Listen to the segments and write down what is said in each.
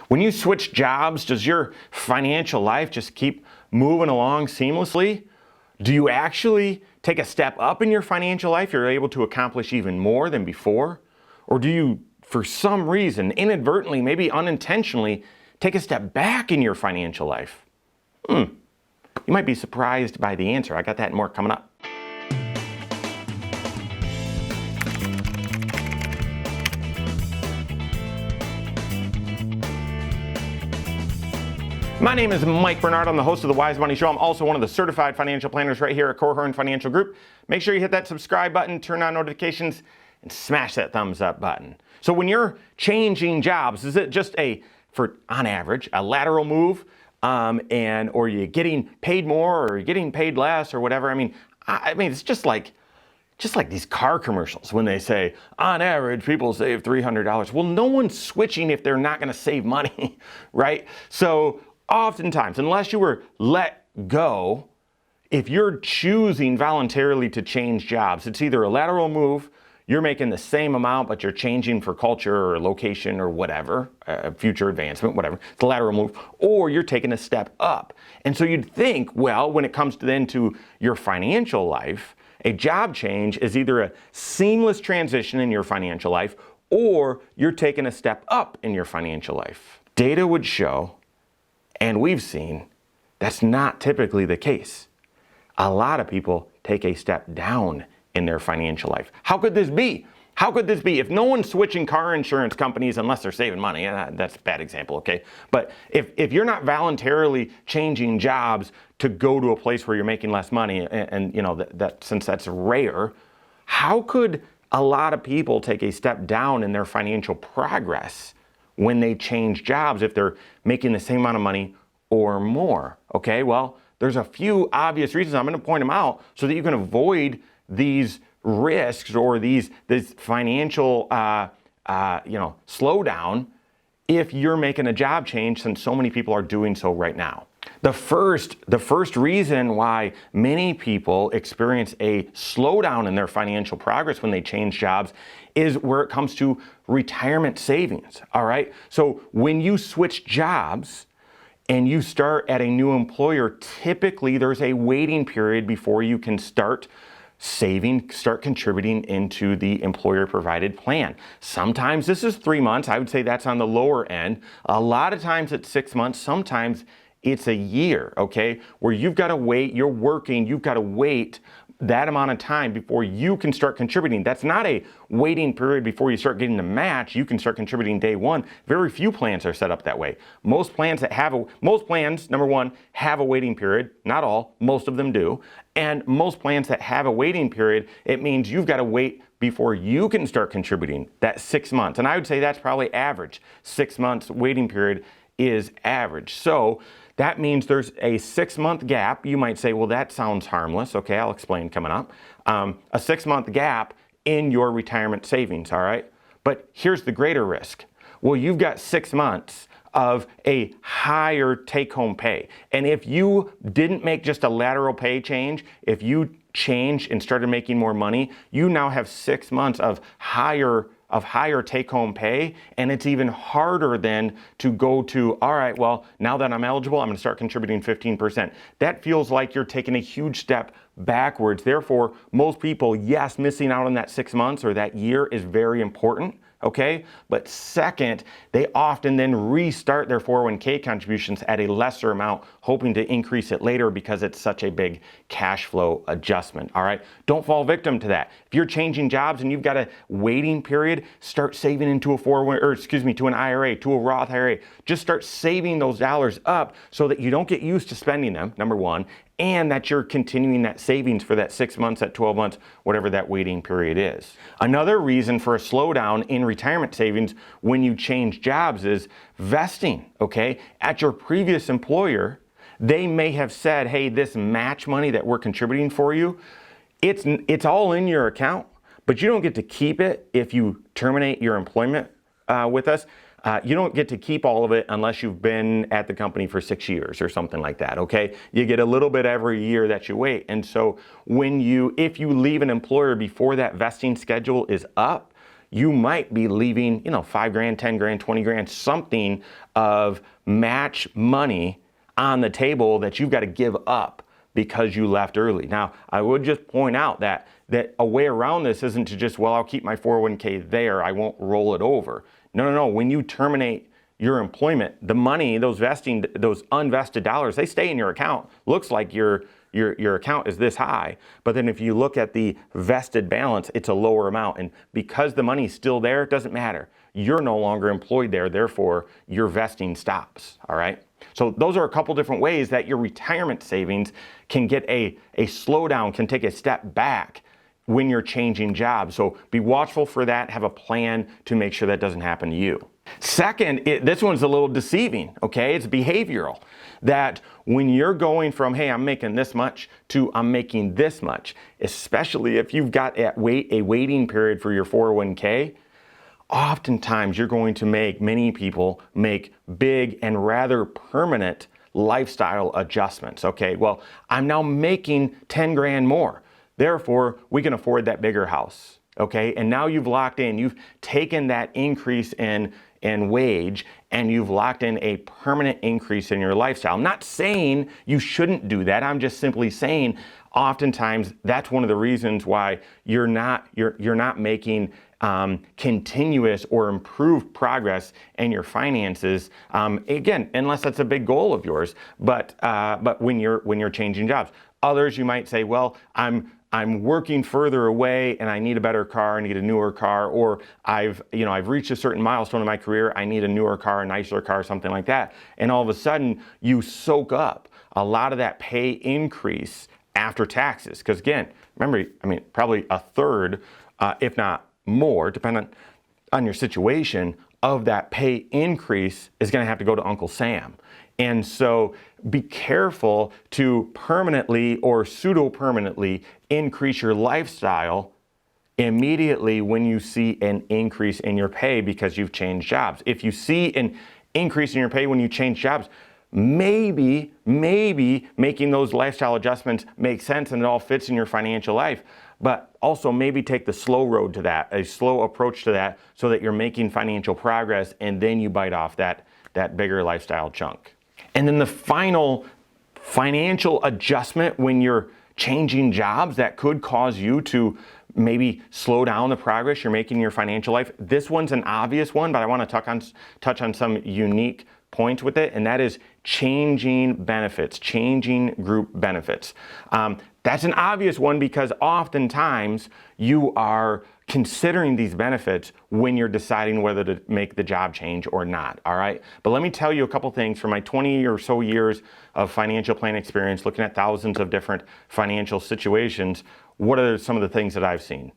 When you switch jobs, does your financial life just keep moving along seamlessly? Do you actually take a step up in your financial life? You're able to accomplish even more than before? Or do you, for some reason, inadvertently, maybe unintentionally, take a step back in your financial life? You might be surprised by the answer. I got that and more coming up. My name is Mike Bernard. I'm the host of the Wise Money Show. I'm also one of the certified financial planners right here at Cohorn Financial Group. Make sure you hit that subscribe button, turn on notifications, and smash that thumbs up button. So when you're changing jobs, is it just on average, a lateral move, or you're getting paid more, or you're getting paid less, or whatever? I mean, it's just like these car commercials when they say, on average, people save $300. Well, no one's switching if they're not going to save money, right? So oftentimes, unless you were let go, if you're choosing voluntarily to change jobs, it's either a lateral move, you're making the same amount, but you're changing for culture or location or whatever, future advancement, whatever. It's a lateral move, or you're taking a step up. And so you'd think, well, when it comes to your financial life, a job change is either a seamless transition in your financial life, or you're taking a step up in your financial life. Data would show, and we've seen, that's not typically the case. A lot of people take a step down in their financial life. How could this be? How could this be? If no one's switching car insurance companies unless they're saving money, that's a bad example, okay? But if you're not voluntarily changing jobs to go to a place where you're making less money, and you know that since that's rare, how could a lot of people take a step down in their financial progress when they change jobs if they're making the same amount of money or more? Okay, well, there's a few obvious reasons. I'm going to point them out so that you can avoid these risks or this financial slowdown if you're making a job change, since so many people are doing so right now. The first reason why many people experience a slowdown in their financial progress when they change jobs is where it comes to retirement savings. All right. So when you switch jobs and you start at a new employer, typically there's a waiting period before you can start saving, start contributing into the employer provided plan. Sometimes this is 3 months. I would say that's on the lower end. A lot of times it's 6 months. Sometimes it's a year, okay? Where you've got to wait, you're working, you've got to wait that amount of time before you can start contributing. That's not a waiting period before you start getting the match. You can start contributing day one. Very few plans are set up that way. Most plans, number one, have a waiting period. Not all, most of them do. And most plans that have a waiting period, it means you've got to wait before you can start contributing that 6 months. And I would say that's probably average. 6 months waiting period is average. So that means there's a 6 month gap. You might say, well, that sounds harmless. Okay, I'll explain coming up. A 6 month gap in your retirement savings, all right? But here's the greater risk. Well, you've got 6 months of a higher take-home pay. And if you didn't make just a lateral pay change, if you changed and started making more money, you now have 6 months of higher take-home pay, and it's even harder then to go to, all right, well, now that I'm eligible, I'm going to start contributing 15%. That feels like you're taking a huge step backwards. Therefore, most people, yes, missing out on that 6 months or that year is very important. Okay, but second, they often then restart their 401k contributions at a lesser amount, hoping to increase it later because it's such a big cash flow adjustment. All right, don't fall victim to that. If you're changing jobs and you've got a waiting period, start saving into to an IRA, to a Roth IRA. Just start saving those dollars up so that you don't get used to spending them, number one, and that you're continuing that savings for that 6 months, that 12 months, whatever that waiting period is. Another reason for a slowdown in retirement savings when you change jobs is vesting, okay? At your previous employer, they may have said, hey, this match money that we're contributing for you, it's all in your account, but you don't get to keep it if you terminate your employment with us. You don't get to keep all of it unless you've been at the company for 6 years or something like that, okay? You get a little bit every year that you wait. And so if you leave an employer before that vesting schedule is up, you might be leaving, $5,000, $10,000, $20,000, something of match money on the table that you've got to give up because you left early. Now, I would just point out that a way around this isn't to just, well, I'll keep my 401k there, I won't roll it over. No. When you terminate your employment, the money, those unvested dollars, they stay in your account. Looks like your account is this high, but then if you look at the vested balance, it's a lower amount. And because the money's still there, it doesn't matter. You're no longer employed there, therefore your vesting stops, all right? So those are a couple different ways that your retirement savings can get a slowdown, can take a step back when you're changing jobs. So be watchful for that, have a plan to make sure that doesn't happen to you. Second, this one's a little deceiving, okay? It's behavioral. That when you're going from, hey, I'm making this much to I'm making this much, especially if you've got a waiting period for your 401k, oftentimes you're going to many people make big and rather permanent lifestyle adjustments. Okay, well, I'm now making 10 grand more. Therefore, we can afford that bigger house. Okay, and now you've locked in, you've taken that increase in wage and you've locked in a permanent increase in your lifestyle. I'm not saying you shouldn't do that. I'm just simply saying oftentimes that's one of the reasons why you're not making continuous or improved progress in your finances. Again, unless that's a big goal of yours. But when you're changing jobs, others you might say, well, I'm working further away and I need a better car, I need a newer car, or I've reached a certain milestone in my career, I need a newer car, a nicer car, something like that. And all of a sudden you soak up a lot of that pay increase after taxes. Because again, remember, probably a third, if not more, depending on your situation, of that pay increase is going to have to go to Uncle Sam. And so be careful to permanently or pseudo-permanently increase your lifestyle immediately when you see an increase in your pay because you've changed jobs. If you see an increase in your pay when you change jobs, maybe making those lifestyle adjustments make sense and it all fits in your financial life. But also maybe take the slow road to that, a slow approach to that, so that you're making financial progress and then you bite off that bigger lifestyle chunk. And then the final financial adjustment when you're changing jobs that could cause you to maybe slow down the progress you're making in your financial life. This one's an obvious one, but I want to touch on some unique points with it, and that is changing benefits, changing group benefits. That's an obvious one because oftentimes you are considering these benefits when you're deciding whether to make the job change or not, all right? But let me tell you a couple things from my 20 or so years of financial plan experience, looking at thousands of different financial situations. What are some of the things that I've seen?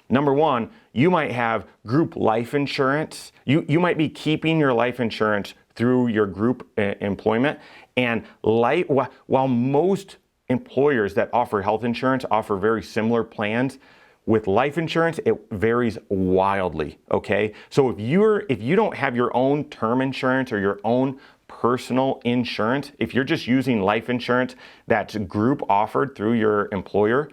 Number one, you might have group life insurance. You might be keeping your life insurance through your group employment. And while most employers that offer health insurance offer very similar plans, with life insurance, it varies wildly, okay? So if you don't have your own term insurance or your own personal insurance, if you're just using life insurance that's group offered through your employer,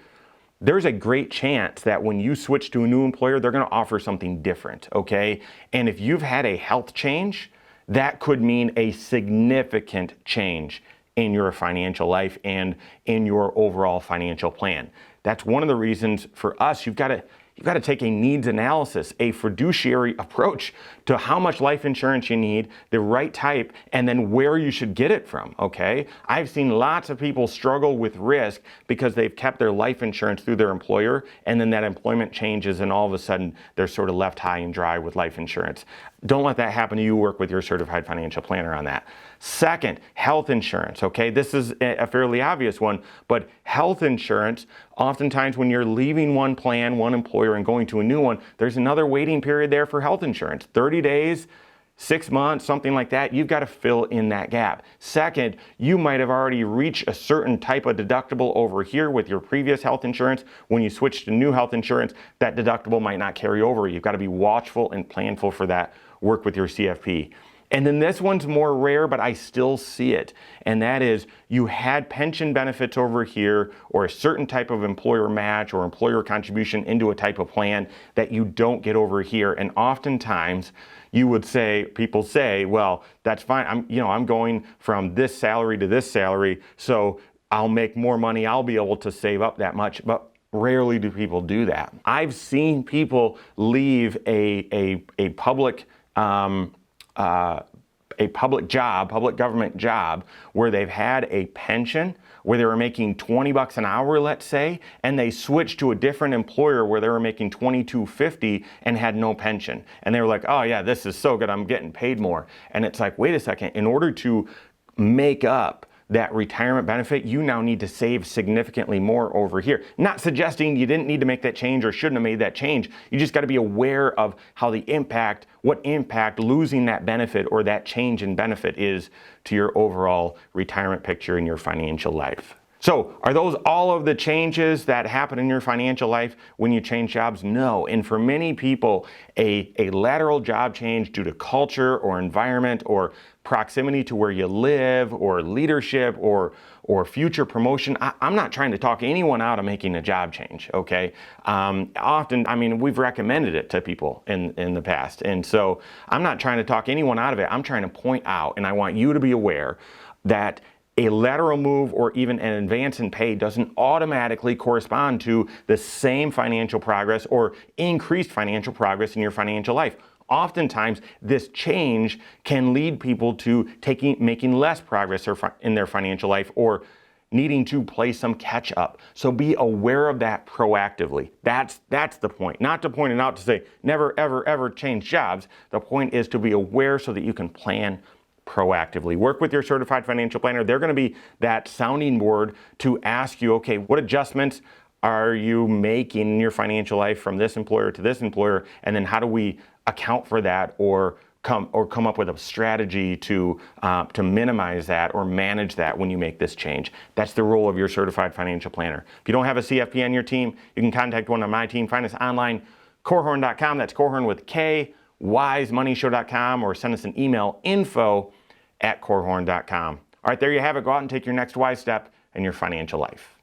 there's a great chance that when you switch to a new employer, they're gonna offer something different, okay? And if you've had a health change, that could mean a significant change in your financial life and in your overall financial plan. That's one of the reasons for us, you've got to take a needs analysis, a fiduciary approach to how much life insurance you need, the right type, and then where you should get it from, okay? I've seen lots of people struggle with risk because they've kept their life insurance through their employer, and then that employment changes and all of a sudden they're sort of left high and dry with life insurance. Don't let that happen to you. Work with your certified financial planner on that. Second, health insurance, okay? This is a fairly obvious one, but health insurance, oftentimes when you're leaving one plan, one employer, and going to a new one, there's another waiting period there for health insurance. 30 days, 6 months, something like that. You've got to fill in that gap. Second, you might have already reached a certain type of deductible over here with your previous health insurance. When you switch to new health insurance, that deductible might not carry over. You've got to be watchful and planful for that. Work with your CFP. And then this one's more rare, but I still see it. And that is, you had pension benefits over here, or a certain type of employer match or employer contribution into a type of plan that you don't get over here. And oftentimes you would say, people say, well, that's fine. I'm going from this salary to this salary, so I'll make more money. I'll be able to save up that much. But rarely do people do that. I've seen people leave a public government job where they've had a pension, where they were making $20 an hour, let's say, and they switched to a different employer where they were making $22.50 and had no pension. And they were like, oh yeah, this is so good, I'm getting paid more. And it's like, wait a second, in order to make up that retirement benefit, you now need to save significantly more over here. Not suggesting you didn't need to make that change or shouldn't have made that change. You just got to be aware of how what impact losing that benefit or that change in benefit is to your overall retirement picture in your financial life. So, are those all of the changes that happen in your financial life when you change jobs? No. And for many people, a lateral job change due to culture or environment or proximity to where you live or leadership or future promotion. I'm not trying to talk anyone out of making a job change, okay? Often, we've recommended it to people in the past. And so I'm not trying to talk anyone out of it. I'm trying to point out, and I want you to be aware that a lateral move or even an advance in pay doesn't automatically correspond to the same financial progress or increased financial progress in your financial life. Oftentimes, this change can lead people to making less progress in their financial life or needing to play some catch up. So be aware of that proactively. That's the point. Not to point it out to say, never, ever, ever change jobs. The point is to be aware so that you can plan proactively. Work with your certified financial planner. They're going to be that sounding board to ask you, okay, what adjustments are you making in your financial life from this employer to this employer? And then how do we account for that or come up with a strategy to minimize that or manage that when you make this change? That's the role of your certified financial planner. If you don't have a CFP on your team, you can contact one on my team. Find us online, Korhorn.com. That's Korhorn with K, wisemoneyshow.com, or send us an email, info@korhorn.com. All right, there you have it. Go out and take your next wise step in your financial life.